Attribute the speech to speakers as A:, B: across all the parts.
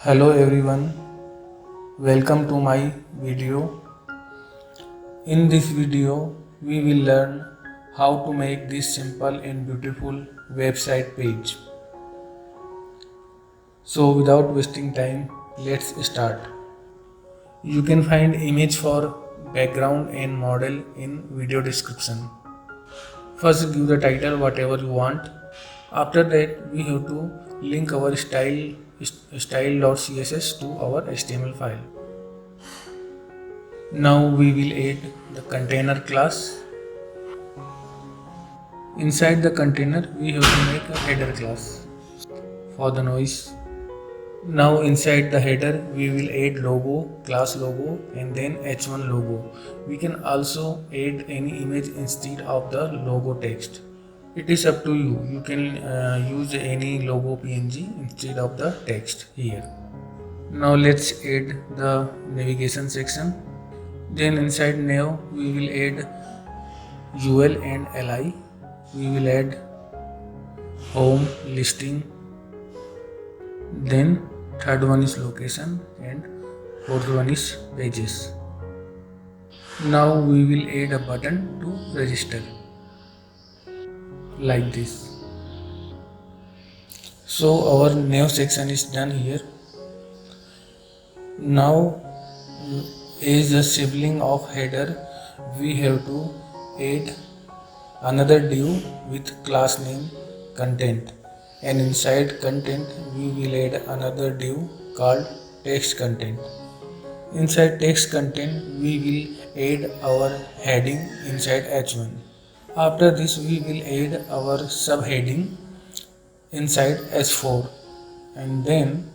A: Hello everyone, welcome to my video. In this video, we will learn how to make this simple and beautiful website page. So without wasting time, let's start. You can find image for background and model in video description. First give the title whatever you want. After that we have to link our style.css to our HTML file. Now we will add the container class. Inside the container we have to make a header class for the noise. Now inside the header we will add logo, class logo and then h1 logo. We can also add any image instead of the logo text. It is up to you. You can use any logo PNG instead of the text here. Now let's add the navigation section. Then inside nav we will add UL and LI. We will add home, listing, then third one is location and fourth one is pages. Now we will add a button to register like this. So our nav section is done here. Now as a sibling of header we have to add another div with class name content, and inside content we will add another div called text content. Inside text content we will add our heading inside h1. After this we will add our subheading inside h4, and then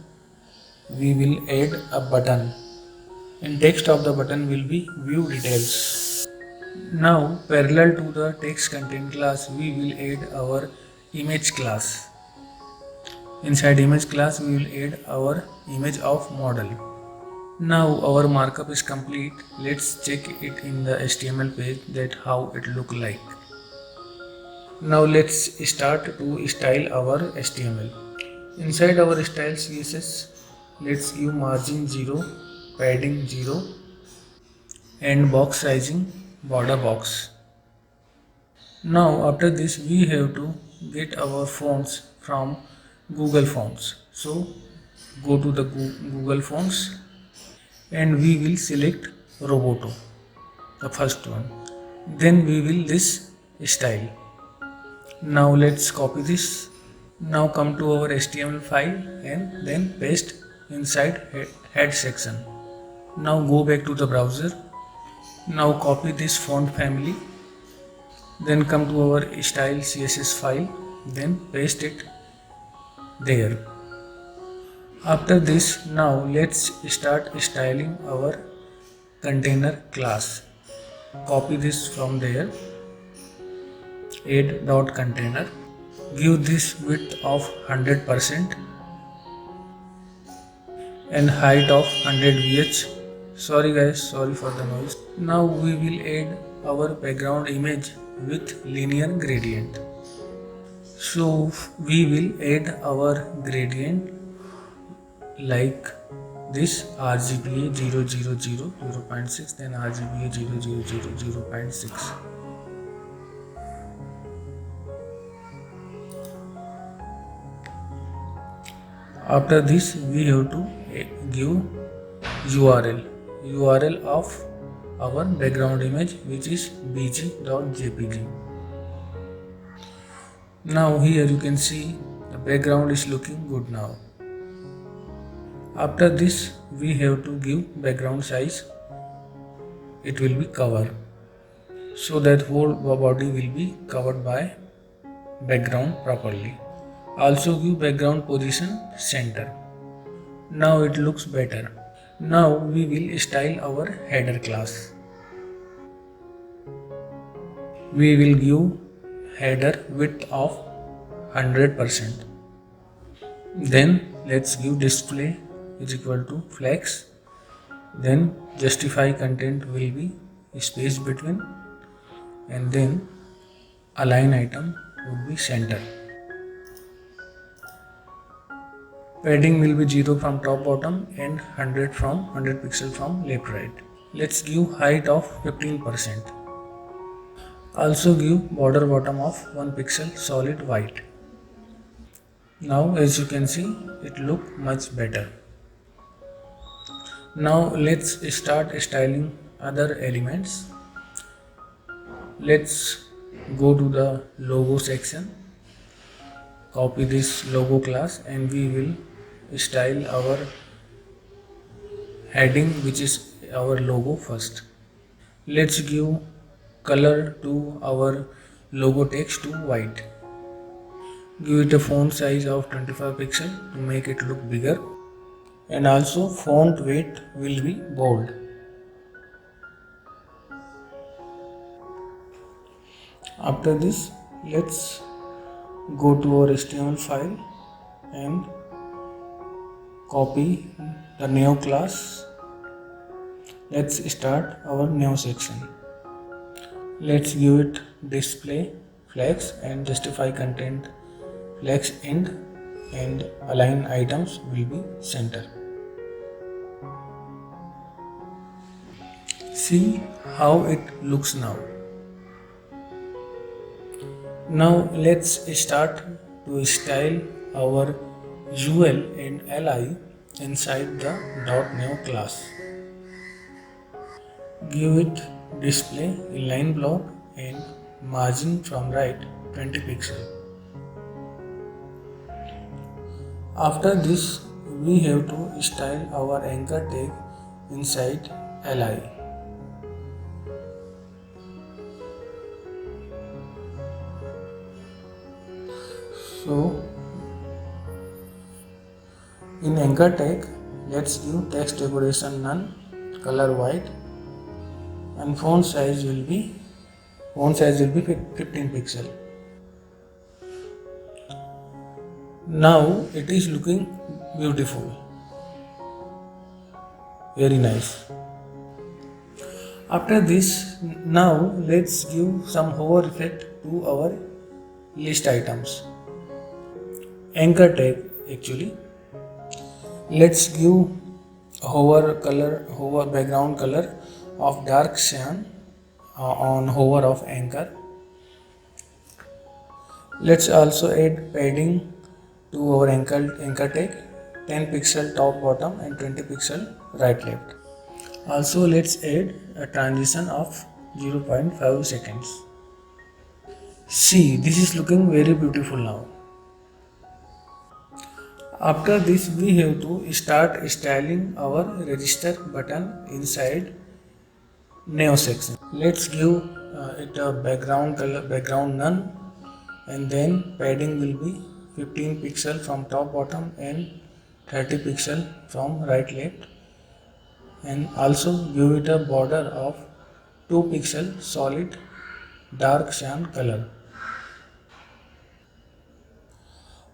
A: we will add a button, and text of the button will be view details. Now parallel to the text content class we will add our image class. Inside image class we will add our image of model. Now our markup is complete. Let's check it in the HTML page that how it look like. Now let's start to style our HTML. Inside our style CSS, let's give margin 0, padding 0 and box sizing border box. Now after this we have to get our fonts from Google Fonts. So go to the Google Fonts and we will select Roboto, the first one. Then we will this style. Now let's copy this. Now come to our HTML file and then paste inside head section. Now go back to the browser. Now copy this font family. Then come to our style CSS file. Then paste it there. After this, now let's start styling our container class. Copy this from there. Add dot container. Give this width of 100% and height of 100 VH. Sorry guys, sorry for the noise. Now we will add our background image with linear gradient. So we will add our gradient like this RGBA 000 0.6, then RGBA 000 0.6. After this we have to give URL of our background image, which is bg.jpg. Now here you can see the background is looking good now. After this we have to give background size. It will be cover, so that whole body will be covered by background properly. Also give background position center. Now it looks better. Now we will style our header class. We will give header width of 100%. Then let's give display is equal to flex. Then justify content will be space between, and then align item would be center. Padding will be 0 from top bottom and 100 pixel from left right. Let's give height of 15%. Also give border bottom of 1 pixel solid white. Now as you can see, it look much better. Now let's start styling other elements. Let's go to the logo section. Copy this logo class and we will style our heading, which is our logo first. Let's give color to our logo text to white. Give it a font size of 25 pixel to make it look bigger, and also font weight will be bold. After this, let's go to our HTML file and copy the new class. Let's start our new section. Let's give it display flex and justify content flex end, and align items will be center. See how it looks now. Now let's start to style our UL and LI inside the .new class. Give it display inline block and margin from right 20 pixel. After this, we have to style our anchor tag inside LI. So in anchor tag, let's give text decoration none, color white, and font size will be 15 pixel. Now it is looking beautiful, very nice. After this, now let's give some hover effect to our list items. Anchor tag actually. Let's give hover background color of dark cyan on hover of anchor. Let's also add padding to our anchor tag, 10 pixel top bottom and 20 pixel right left. Also let's add a transition of 0.5 seconds. See, this is looking very beautiful now. After this, we have to start styling our register button inside new section. Let's give it a background color, background none, and then padding will be 15 pixel from top bottom and 30 pixel from right left, and also give it a border of 2 pixel solid dark cyan color.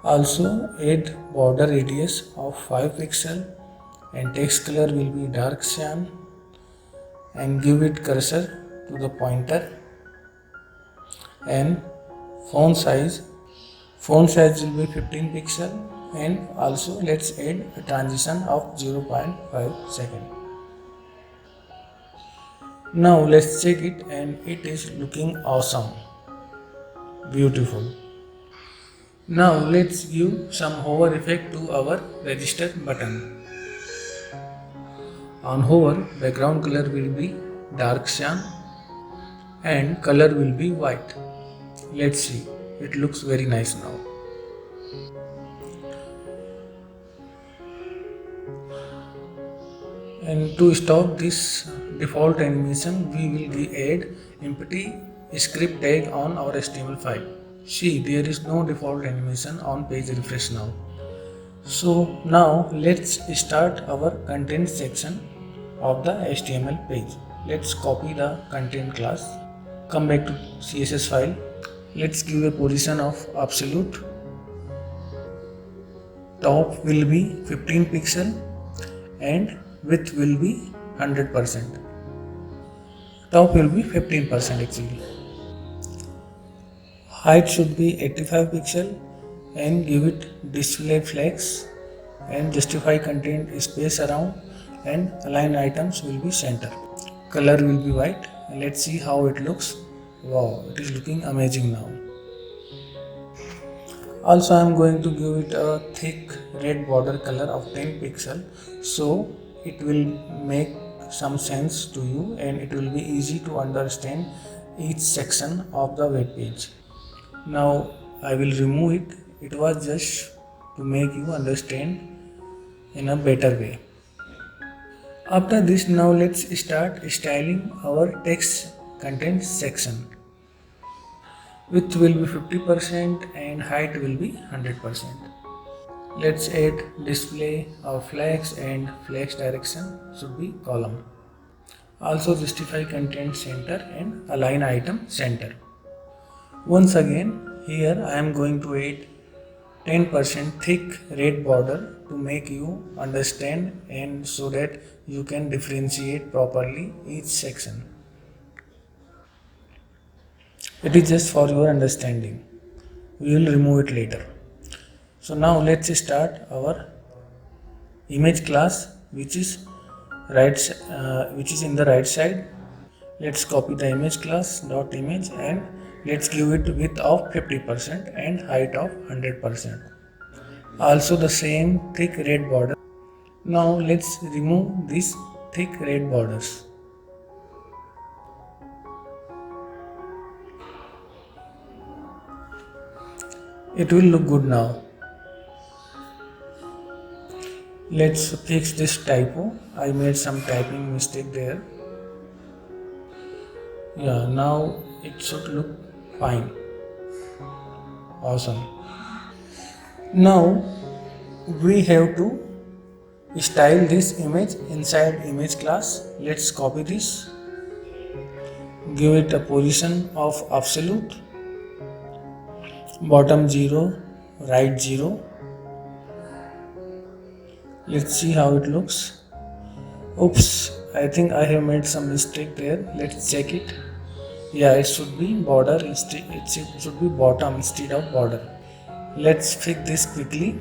A: Also add border radius of 5 pixel and text color will be dark cyan, and give it cursor to the pointer, and font size will be 15 pixel, and also let's add a transition of 0.5 second. Now let's check it, and it is looking awesome, beautiful. Now let's give some hover effect to our register button. On hover, background color will be dark cyan and color will be white. Let's see, it looks very nice now. And to stop this default animation, we will add empty script tag on our HTML file. See, there is no default animation on page refresh now. So now let's start our content section of the HTML page. Let's copy the content class. Come back to CSS file. Let's give a position of absolute. Top will be 15 pixel and width will be 100%. Top will be 15% actually. Height should be 85 pixel and give it display flex and justify content space around, and align items will be center. Color will be white. Let's see how it looks. Wow, it is looking amazing now. Also, I am going to give it a thick red border color of 10 pixel, so it will make some sense to you and it will be easy to understand each section of the web page. Now I will remove it. It was just to make you understand in a better way. After this, now let's start styling our text content section. Width will be 50% and height will be 100%. Let's add display of flags, and flags direction should be column. Also justify content center and align item center. Once again, here I am going to add 10% thick red border to make you understand and so that you can differentiate properly each section. It is just for your understanding. We will remove it later. So now let's start our image class, which is in the right side. Let's copy the image class dot image and let's give it width of 50% and height of 100%. Also the same thick red border. Now let's remove these thick red borders. It will look good now. Let's fix this typo. I made some typing mistake there. Yeah, now it should look fine. Awesome. Now we have to style this image inside image class. Let's copy this. Give it a position of absolute. Bottom 0, right 0. Let's see how it looks. Oops, I think I have made some mistake there. Let's check it. Yeah, it should be border instead. It should be bottom instead of border. Let's fix this quickly.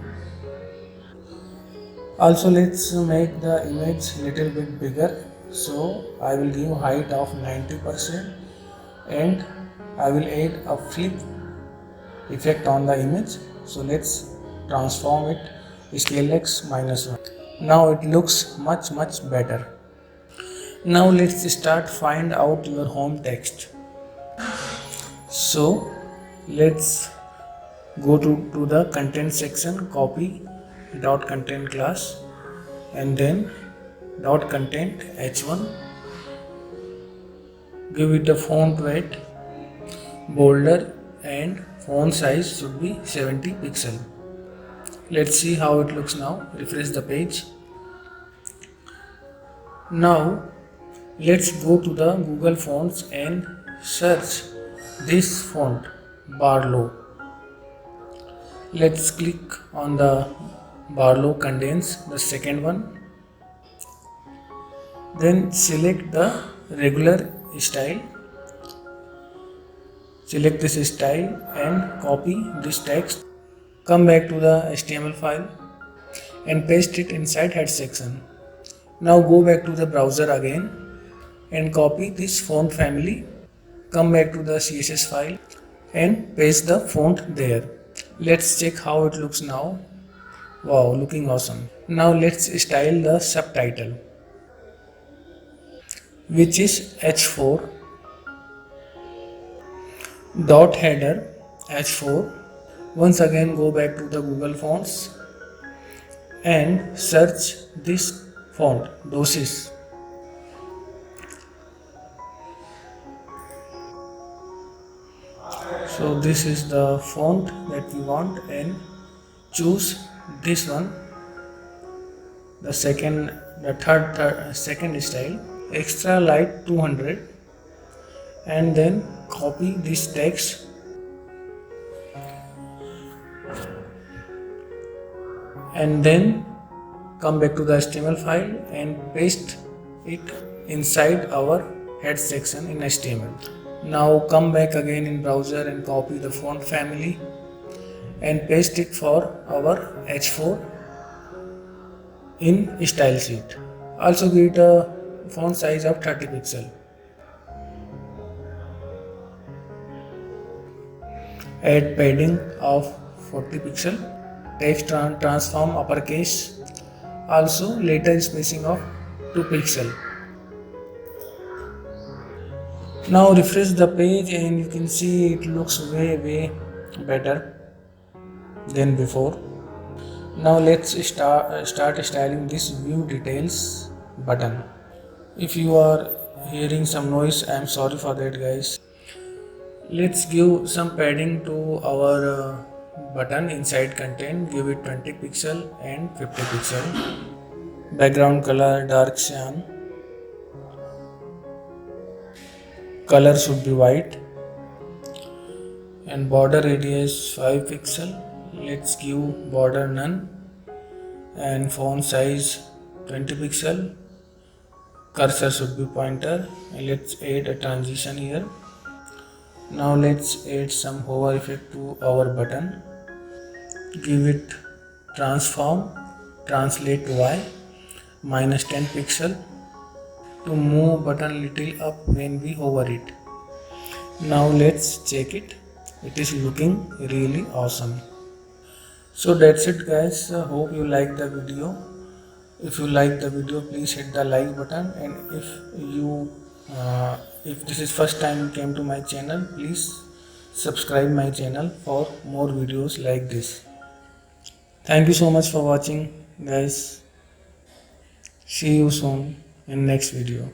A: Also, let's make the image little bit bigger. So I will give height of 90% and I will add a flip effect on the image. So let's transform it scale x -1. Now it looks much better. Now let's start find out your home text. So let's go to the content section, copy dot content class and then dot content h1. Give it a font weight, bolder and font size should be 70 pixel. Let's see how it looks now. Refresh the page. Now let's go to the Google Fonts and search this font Barlow. Let's click on the Barlow Condense, the second one. Then select the regular style. Select this style and copy this text. Come back to the HTML file and paste it inside head section. Now go back to the browser again and copy this font family. Come back to the CSS file and paste the font there. Let's check how it looks now. Wow, looking awesome. Now let's style the subtitle, which is H4. Dot header H4. Once again go back to the Google Fonts and search this font Dosis. So this is the font that we want and choose this one, the second style, extra light 200, and then copy this text and then come back to the HTML file and paste it inside our head section in HTML. Now come back again in browser and copy the font family and paste it for our H4 in style sheet. Also give it a font size of 30 pixel. Add padding of 40 pixel. Text transform uppercase. Also letter spacing of 2 pixel. Now refresh the page and you can see it looks way better than before. Now let's start styling this view details button. If you are hearing some noise, I am sorry for that, guys. Let's give some padding to our button inside content. Give it 20 pixel and 50 pixel. Background color dark cyan. Color should be white. And border radius 5 pixel. Let's give border none. And font size 20 pixel. Cursor should be pointer. And let's add a transition here. Now let's add some hover effect to our button. Give it transform translate Y -10 pixel to move button little up when we hover it. Now let's check it. It is looking really awesome. So that's it, guys. Hope you like the video. If you like the video, please hit the like button, and if this is first time you came to my channel, please subscribe my channel for more videos like this. Thank you so much for watching, guys. See you soon in next video.